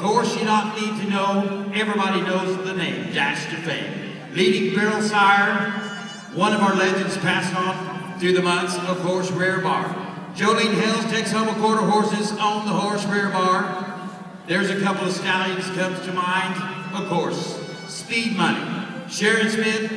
course, you don't need to know, everybody knows the name, Dash to Fame. Leading barrel sire, one of our legends passed on through the months, of course, Rare Bar. Jolene Hells takes home a quarter horses on the horse Rare Bar. There's a couple of stallions comes to mind, of course. Speed Money, Sharon Smith,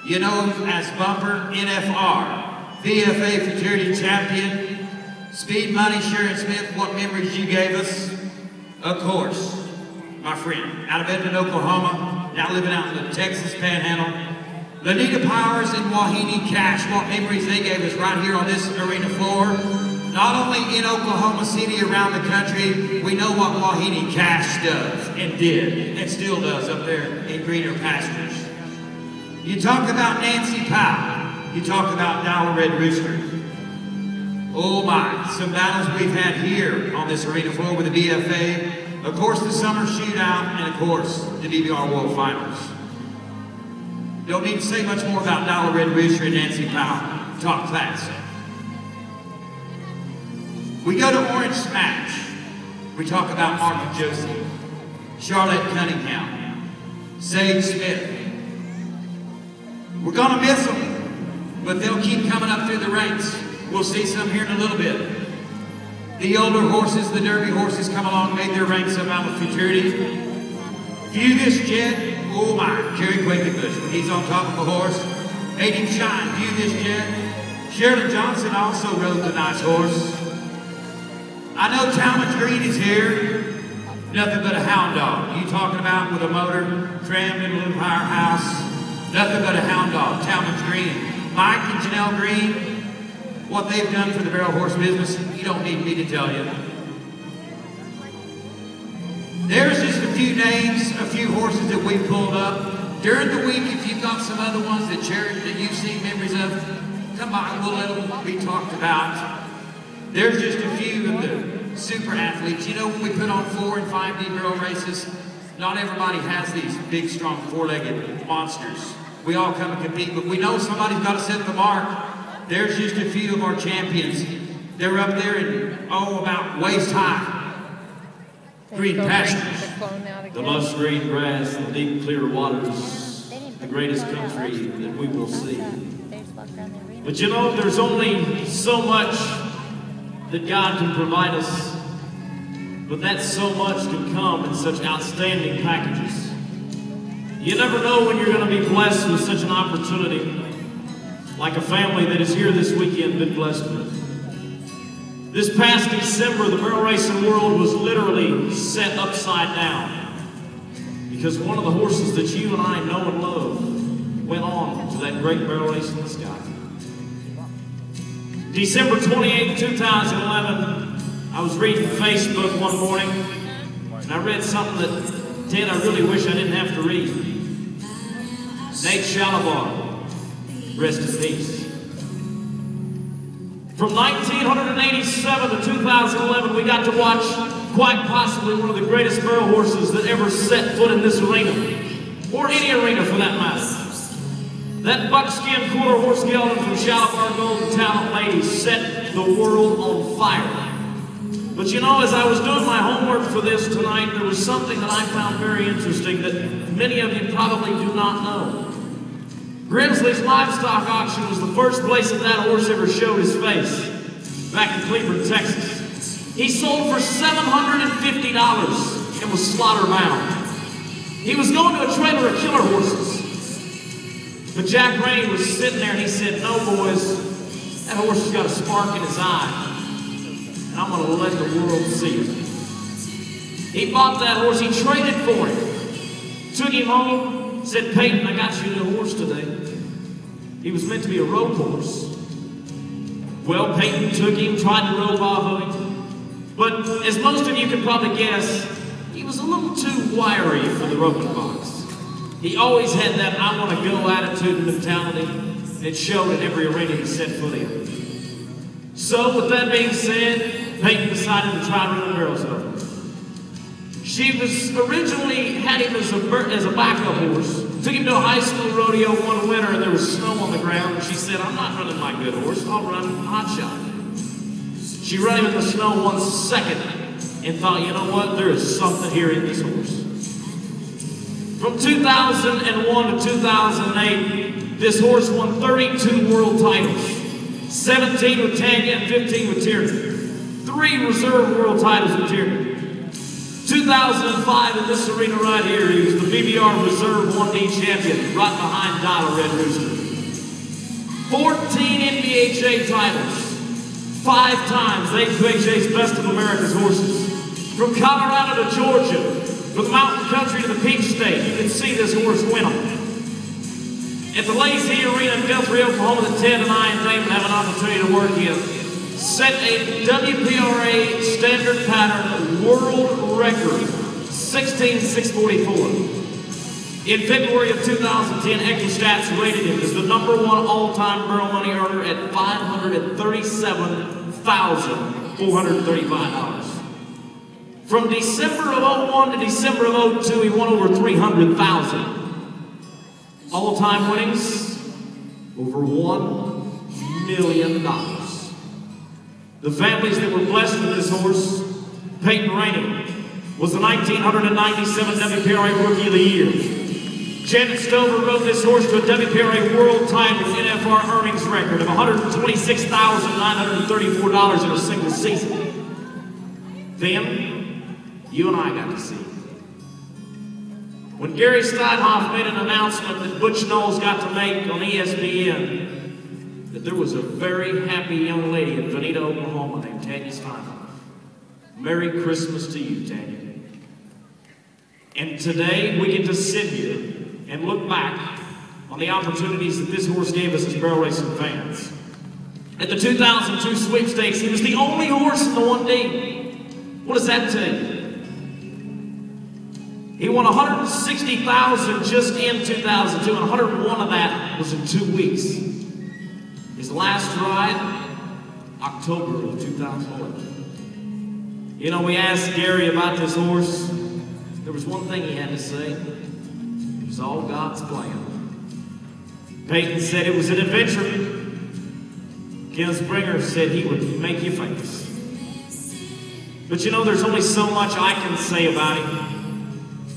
you know him as Bumper NFR, VFA Futurity Champion. Speed Money, Sharon Smith, what memories you gave us? Of course, my friend, out of Edmond, Oklahoma, now living out in the Texas Panhandle. Lanita Powers and Wahine Cash, what memories they gave us right here on this arena floor. Not only in Oklahoma City, around the country, we know what Wahine Cash does and did and still does up there in greener pastures. You talk about Nancy Powell, you talk about Dollar Red Rooster. Oh my, some battles we've had here on this arena floor with the BFA. Of course, the summer shootout, and of course, the BBR World Finals. Don't need to say much more about Dollar Red Rooster and Nancy Powell. Talk class. We go to Orange Smash. We talk about Mark and Josie, Charlotte Cunningham, Sage Smith. We're gonna miss them, but they'll keep coming up through the ranks. We'll see some here in a little bit. The older horses, the Derby horses come along, made their ranks up out of futurity. View this jet. Oh my, Kerry Quakenbush, when he's on top of a horse, made him shine. View this jet. Sheridan Johnson also rode the nice horse. I know Talmadge Green is here. Nothing but a hound dog. You talking about with a motor, crammed in a little powerhouse. Nothing but a hound dog, Talmadge Green. Mike and Janelle Green, what they've done for the barrel horse business, you don't need me to tell you. There's just a few names, a few horses that we've pulled up. During the week, if you've got some other ones that you've seen memories of, come by, we'll let them be talked about. There's just a few of the super athletes. You know, when we put on 4 and 5D barrel races, not everybody has these big, strong, four-legged monsters. We all come and compete, but we know somebody's got to set the mark. There's just a few of our champions. They're up there in, about waist high. Green pastures, the lush green grass, the deep clear waters, the greatest country that we will see. But you know, there's only so much that God can provide us, but that so much can come in such outstanding packages. You never know when you're going to be blessed with such an opportunity, like a family that is here this weekend been blessed with. This past December, the barrel racing world was literally set upside down because one of the horses that you and I know and love went on to that great barrel race in the sky. December 28, 2011, I was reading Facebook one morning and I read something that, Ted, I really wish I didn't have to read. Nate Shalabar, rest in peace. From 1987 to 2011, we got to watch quite possibly one of the greatest barrel horses that ever set foot in this arena, or any arena for that matter. That buckskin quarter horse gelding from Shalabar Golden Talent Lady set the world on fire. But you know, as I was doing my homework for this tonight, there was something that I found very interesting that many of you probably do not know. Grimsley's livestock auction was the first place that that horse ever showed his face, back in Cleveland, Texas. He sold for $750 and was slaughter bound. He was going to a trailer of killer horses. But Jack Rainey was sitting there and he said, no boys, that horse has got a spark in his eye, and I'm going to let the world see it. He bought that horse, he traded for it, took him home, said, Peyton, I got you a new horse today. He was meant to be a road horse. Well, Peyton took him, tried to rope off of him. But as most of you can probably guess, he was a little too wiry for the roping box. He always had that I want to go attitude and mentality, and it showed in every arena he set foot in. So with that being said, Peyton decided to try running barrels over. She was originally had him as a backup horse. Took him to a high school rodeo one winter and there was snow on the ground. And she said, I'm not running my good horse, I'll run Hot Shot. She ran him in the snow 1 second and thought, you know what, there is something here in this horse. From 2001 to 2008, this horse won 32 world titles, 17 with Tanya and 15 with Tierney. 3 reserve world titles with Tierney. 2005 in this arena right here, he was the BBR Reserve 1D champion, right behind Donna Red Rooster. 14 NBHA titles, 5 times AQHA's Best of America's horses. From Colorado to Georgia, from the mountain country to the peach state, you can see this horse win them. At the Lazy Arena in Guthrie, Oklahoma, that Ted and I and Damon have an opportunity to work in, set a WPRA standard pattern world record, 16,644. In February of 2010, Equistats rated him as the #1 all-time barrel money earner at $537,435. From December of 01 to December of 02, he won over $300,000. All-time winnings, over $1 million. The families that were blessed with this horse, Peyton Rainey was the 1997 WPRA Rookie of the Year. Janet Stover rode this horse to a WPRA World title NFR earnings record of $126,934 in a single season. Then, you and I got to see it. When Gary Steinhoff made an announcement that Butch Knowles got to make on ESPN, that there was a very happy young lady in Veneta, Oklahoma named Tanya Steinhoff. Merry Christmas to you, Tanya. And today we get to sit here and look back on the opportunities that this horse gave us as barrel racing fans. At the 2002 sweepstakes, he was the only horse in the 1D. What does that tell you? He won $160,000 just in 2002, and 101 of that was in 2 weeks. His last ride, October of 2011. You know, we asked Gary about this horse. There was one thing he had to say. It was all God's plan. Peyton said it was an adventure. Ken Springer said he would make you famous. But you know, there's only so much I can say about him.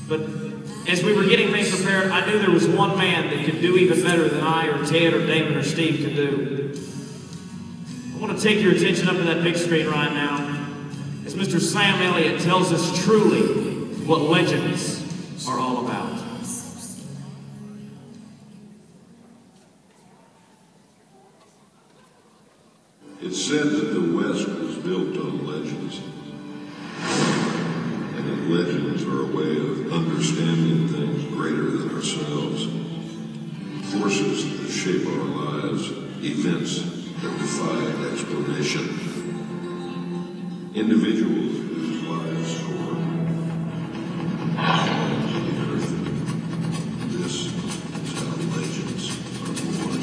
But as we were getting things prepared, I knew there was one man that could do even better than I or Ted or Damon or Steve could do. I want to take your attention up to that big screen right now as Mr. Sam Elliott tells us truly what legends are all about. It's said that the West was built on legends. And that legends are a way of understanding things greater than ourselves. Forces that shape our lives, events that defy explanation. Individuals whose lives score the earth. This is how legends are born.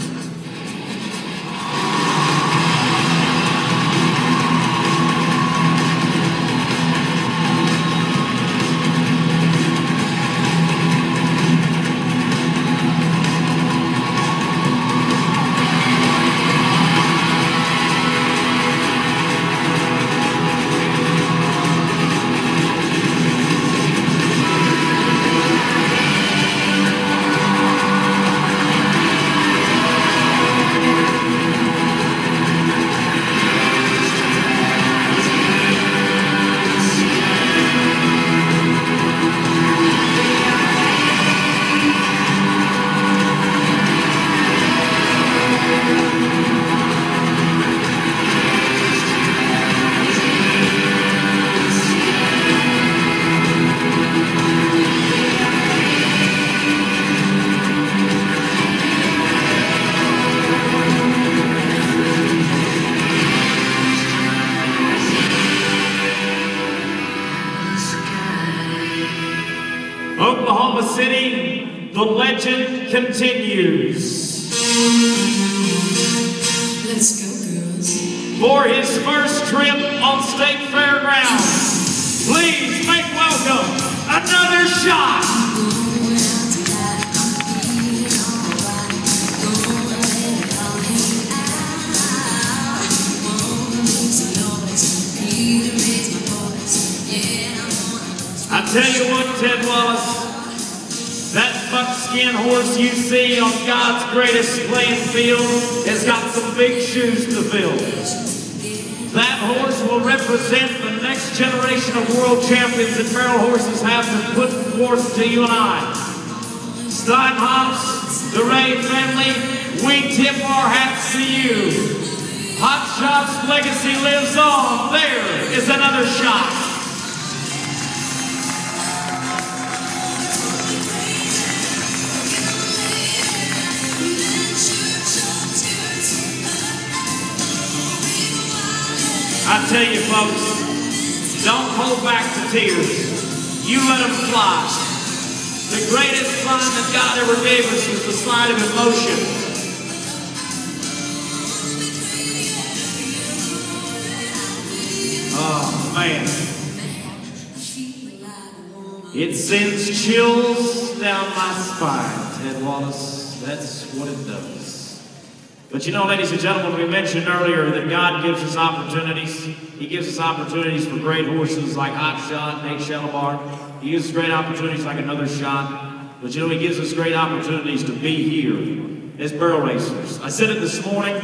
Oklahoma City, the legend continues. Let's go, girls. For his first trip on state fairgrounds, please make welcome another shot. Yeah. tell you what, Ted Wallace, that buckskin horse you see on God's greatest playing field has got some big shoes to fill. That horse will represent the next generation of world champions that barrel horses have been put forth to you and I. Steinhoffs, the Ray family, we tip our hats to you. Hot Shot's legacy lives on. There is another shot. I tell you folks, don't hold back the tears. You let them fly. The greatest sign that God ever gave us is the sign of emotion. Oh man. It sends chills down my spine, Ted Wallace. That's what it does. But you know, ladies and gentlemen, we mentioned earlier that God gives us opportunities. He gives us opportunities for great horses like Hot Shot, Nate Shellbar. He gives us great opportunities like Another Shot. But you know, he gives us great opportunities to be here as barrel racers. I said it this morning.